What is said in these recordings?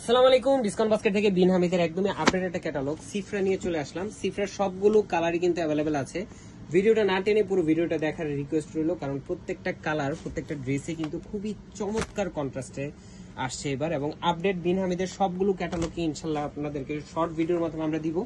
আসসালামু আলাইকুম, discount basket থেকে বিন হামিদের একদমই আপডেট একটা ক্যাটালগ সিফরা নিয়ে চলে আসলাম। সিফরার সবগুলো কালারই কিন্তু অ্যাভেলেবেল আছে। ভিডিওটা না টেনে পুরো ভিডিওটা দেখার রিকোয়েস্ট রইল, কারণ প্রত্যেকটা কালার প্রত্যেকটা ড্রেসে কিন্তু খুবই চমৎকার কন্ট্রাস্টে আসছে এবার। এবং আপডেট বিন হামিদের সবগুলো ক্যাটালগকে ইনশাল্লাহ আপনাদেরকে শর্ট ভিডিওর মাধ্যমে আমরা দিব।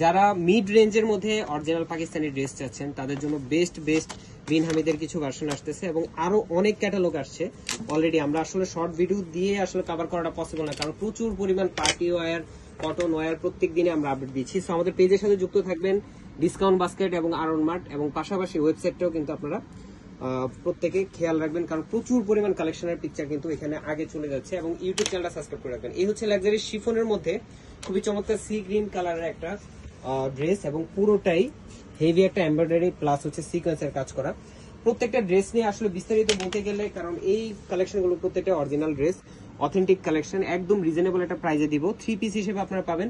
যারা মিড রেঞ্জের মধ্যে অরিজিনাল পাকিস্তানি ড্রেস চাচ্ছেন তাদের জন্য বেস্ট বিন হামিদের কিছু ভার্সন আসতেছে এবং আরো অনেক ক্যাটালগ আসছে অলরেডি। আমরা আসলে শর্ট ভিডিও দিয়ে আসলে কভার করাটা পসিবল না, কারণ প্রচুর পরিমাণ পার্টি ওয়্যার, কটন ওয়্যার প্রত্যেক দিনে আমরা আপডেট দিচ্ছি। সো আমাদের পেজের সাথে যুক্ত থাকবেন, ডিসকাউন্ট বাস্কেট এবং আরন মার্ট, এবং পাশাপাশি ওয়েবসাইটটাও কিন্তু আপনারা প্রত্যেকে খেয়াল রাখবেন, কারণ প্রচুর পরিমাণ কালেকশনের পিকচার কিন্তু এখানে আগে চলে যাচ্ছে। এবং ইউটিউব চ্যানেলটা সাবস্ক্রাইব করে রাখবেন। এই হচ্ছে লাক্সারি শিফনের মধ্যে খুবই চমৎকার সি গ্রিন কালারের একটা ড্রেস, এবং পুরোটাই হেভি একটা এমব্রয়ডারি প্লাস হচ্ছে সিকোয়েন্সের কাজ করা। প্রত্যেকটা ড্রেস নিয়ে আসলে বিস্তারিত বলতে গেলে, কারণ এই কালেকশনগুলো প্রত্যেকটা অরিজিনাল ড্রেস, অথেন্টিক কালেকশন, একদম রিজনেবল একটা প্রাইজে দিব। 3 পিস হিসেবে আপনারা পাবেন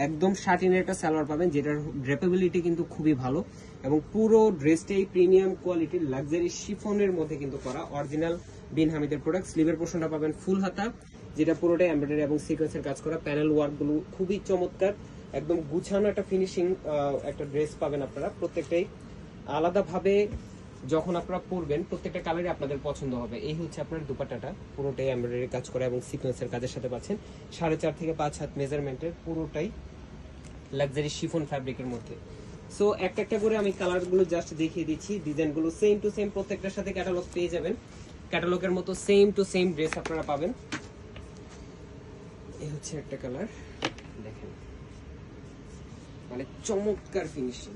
একদম শার্টিনের একটা সালোয়ার পাবেন, যেটার ড্রেপেবিলিটি কিন্তু খুবই ভালো, এবং পুরো ড্রেসটাই প্রিমিয়াম কোয়ালিটির লাক্সারি শিফনের মধ্যে কিন্তু করা অরিজিনাল বিন হামিদের প্রোডাক্ট। স্লিভের পোর্শনটা পাবেন ফুল হাতা, যেটা পুরোটাই এমব্রয়ডারি এবং সিকোয়েন্সের কাজ করা। প্যানেল ওয়ার্কগুলো খুবই চমৎকার, একদম গুছানো একটা ফিনিশিং একটা ড্রেস পাবেন আপনারা। প্রত্যেকটাই আলাদাভাবে যখন আপনারা পরবেন প্রত্যেকটা কালারই আপনাদের পছন্দ হবে। এই হচ্ছে আপনার দুপাট্টাটা, পুরোটাই এমব্রয়ডারি কাজ করা এবং সিকোয়েন্সের কাজের সাথে পাচ্ছেন 4.5 থেকে 5 হাত মেজারমেন্টের, পুরোটাই লাক্সারি শিফন ফ্যাব্রিকের মধ্যে। সো একটা একটা করে আমি কালারগুলো জাস্ট দেখিয়ে দিচ্ছি। ডিজাইনগুলো সেম টু সেম, প্রত্যেকটার সাথে ক্যাটালগ পেয়ে যাবেন। ক্যাটালগের মতো সেম টু সেম ড্রেস আপনারা পাবেন। এই হচ্ছে একটা কালার, দেখেন মানে চমৎকার ফিনিশিং,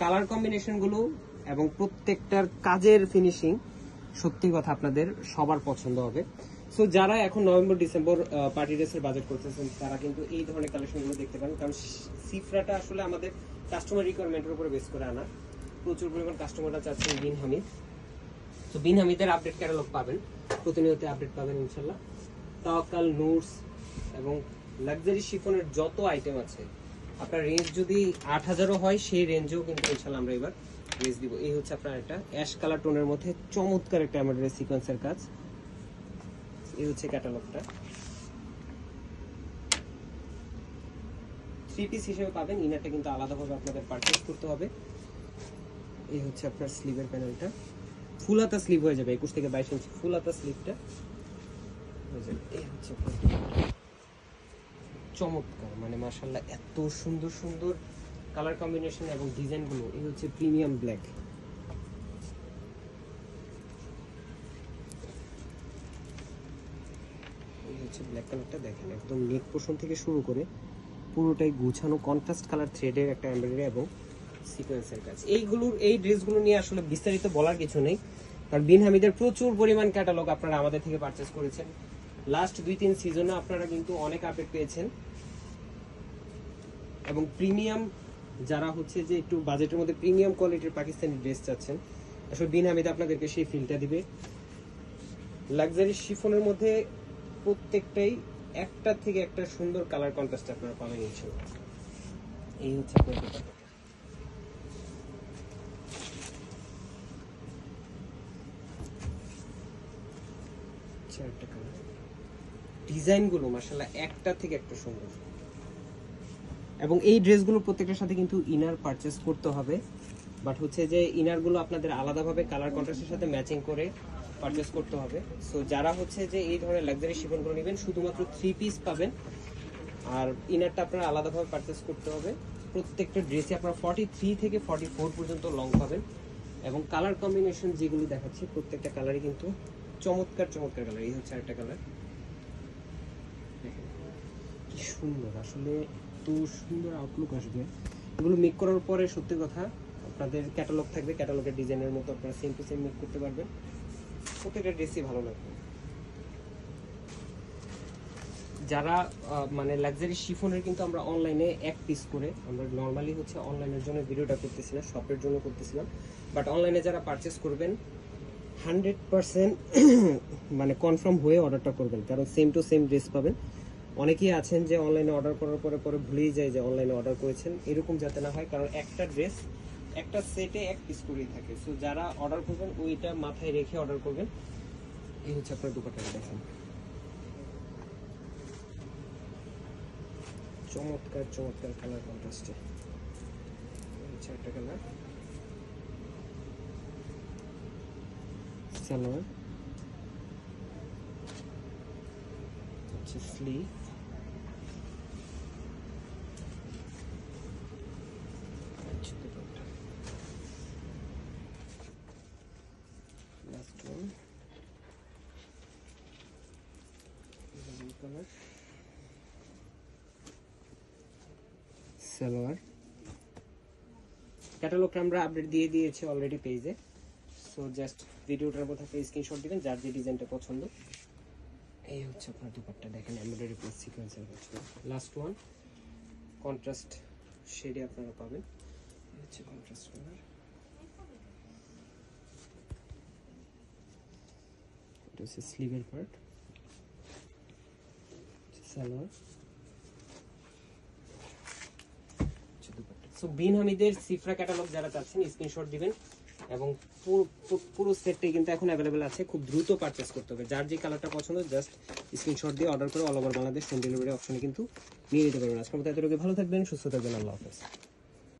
কালার কম্বিনেশন গুলো এবং প্রত্যেকটার কাজের ফিনিশিং সত্যি কথা আপনাদের সবার পছন্দ হবে। সো যারা এখন নভেম্বর ডিসেম্বর পার্টি ড্রেসের বাজেট করতেছেন তারা কিন্তু এই ধরনের কালেকশনগুলো দেখতে পারেন, কারণ সিফরাটা আসলে আমাদের কাস্টমার রিকোয়ারমেন্টের উপরে বেস করে আনা। প্রচুর পরিমাণ কাস্টমাররা চাচ্ছেন বিন হামিদ। তো বিন হামিদের আপডেট ক্যাটালগ পাবেন, প্রতিনিয়ত আপডেট পাবেন ইনশাল্লাহ। তাওয়াক্কাল, নুরস এবং লাক্সারি শিফনের যত আইটেম আছে, আপনার রেঞ্জ যদি 8000ও হয় সেই রেঞ্জেও কিন্তু ইনশাল্লাহ আমরা এবার ড্রেস দিব। এই হচ্ছে আপনার একটা অ্যাশ কালার টোনের মধ্যে চমৎকার একটা এমব্রয়ডারি সিকোয়েন্সের কাজ। এই হচ্ছে ক্যাটালগটা, 3 পিস হিসেবে পাবেন। ইনারটা কিন্তু আলাদাভাবে আপনাদের পারচেজ করতে হবে। এই হচ্ছে আপনার স্লিভের প্যানেলটা, ফুল হাতা স্লিভ হয়ে যাবে, 21 থেকে 22 ইঞ্চি ফুল হাতা স্লিভটা হয়ে যাবে। এই হচ্ছে চমৎকার, মানে মাশাআল্লাহ এত সুন্দর সুন্দর কালার কম্বিনেশন এবং ডিজাইনগুলো। এই হচ্ছে প্রিমিয়াম ব্ল্যাক, এই হচ্ছে ব্ল্যাক কালারটা দেখেন, একদম নেক পোর্শন থেকে শুরু করে পুরোটাই গুছানো কন্ট্রাস্ট কালার থ্রেডের একটা এমব্রয়ডারি এবং সিকোয়েন্সের কাজ। এই ড্রেসগুলো নিয়ে আসলে বিস্তারিত বলার কিছু নেই, কারণ বিন হামিদের প্রচুর পরিমাণ ক্যাটালগ আপনারা আমাদের থেকে পারচেজ করেছেন। লাস্ট 2-3 সিজনে আপনারা কিন্তু অনেক আপডেট পেয়েছেন, এবং প্রিমিয়াম যারা হচ্ছে যে একটু বাজেটের মধ্যে প্রিমিয়াম কোয়ালিটির পাকিস্তানি ড্রেস চাচ্ছেন, আসলে বিন হামিদ আপনাদেরকে সেই ফিলটা দিবে। লাক্সারি শিফনের মধ্যে প্রত্যেকটাই একটা থেকে একটা সুন্দর কালার কন্ট্রাস্ট আপনারা পাবেন ইনশাআল্লাহ। এই হচ্ছে আপনার একটা কালার, ডিজাইনগুলো মাশাআল্লাহ একটা থেকে একটা সুন্দর। এবং এই ড্রেসগুলো প্রত্যেকটার সাথে কিন্তু ইনার পারচেস করতে হবে, বাট হচ্ছে যে ইনারগুলো আপনাদের আলাদাভাবে কালার কন্ট্রাস্টের সাথে ম্যাচিং করে পারচেস করতে হবে। সো যারা হচ্ছে যে এই ধরনের লাক্সারি শিফনগুলো নেবেন শুধুমাত্র 3 পিস পাবেন, আর ইনারটা আপনারা আলাদাভাবে পারচেস করতে হবে। প্রত্যেকটা ড্রেসে আপনারা 43 থেকে 44 পর্যন্ত লং পাবেন, এবং কালার কম্বিনেশন যেগুলো দেখাচ্ছি প্রত্যেকটা কালারই কিন্তু চমৎকার চমৎকার কালার। এই হচ্ছে আরেকটা কালার, কি সুন্দর, আসলে এত সুন্দর আউটলুক আসবে। এগুলো মেক করার পরে সত্যি কথা আপনাদের ক্যাটালগ থাকবে, ক্যাটালগের ডিজাইনের মতো আপনারা সেম টু সেম মেক করতে পারবেন। প্রত্যেকটা ড্রেসই ভালো লাগবে। যারা মানে লাক্সারি শিফনের কিন্তু আমরা অনলাইনে 1 পিস করে, আমরা নর্মালি হচ্ছে অনলাইনের জন্য ভিডিওটা করতেছি না, শপের জন্য করতেছিলাম, বাট অনলাইনে যারা পারচেস করবেন 100% মানে কনফার্ম হয়ে অর্ডারটা করবেন, কারণ সেম টু সেম ড্রেস পাবেন। অনেকেই আছেন যে অনলাইনে অর্ডার করার পরে ভুলেই যায় যে অনলাইনে অর্ডার করেছেন, এরকম যাতে না হয়, কারণ একটা ড্রেস একটা সেটে 1 পিস করেই থাকে। সো যারা অর্ডার করবেন ওইটা মাথায় রেখে অর্ডার করবেন। এই হচ্ছে আপনার দুপাট্টা দেখেন, চমৎকার চমৎকার কালার কন্ট্রাস্টে, হচ্ছে একটা কালার। সালোয়ার, হচ্ছে sleeve, last one colour, salwar. ক্যাটালগটা আমরা আপডেট দিয়ে দিয়েছি অলরেডি পেজে, সো জাস্ট ভিডিওটার মধ্যে একটা স্ক্রিনশট দিবেন যার যে ডিজাইনটা পছন্দ। এই হচ্ছে আপনার দুপাট্টা, দেখেন এমব্রয়ডারি প্লাস সিকোয়েন্সের কাজ। লাস্ট ওয়ান কন্ট্রাস্ট শেডে আপনারা পাবেন, এই হচ্ছে কন্ট্রাস্ট কালার। এটা হচ্ছে স্লিভের পার্ট, সালোয়ার, সো বিন হামিদের সিফরা ক্যাটালগ যারা চাচ্ছেন স্ক্রিনশট দিবেন, এবং পুরো সেটটাই কিন্তু এখন অ্যাভেলেবেল আছে, খুব দ্রুত পারচেস করতে হবে। যার যে কালারটা পছন্দ জাস্ট স্ক্রিনশট দিয়ে অর্ডার করে all over Bangladesh home delivery অপশনে কিন্তু নিয়ে নিতে পারবেন। আজকের মতো এতটুকু, ভালো থাকবেন, সুস্থ থাকবেন, আল্লাহ হাফেজ।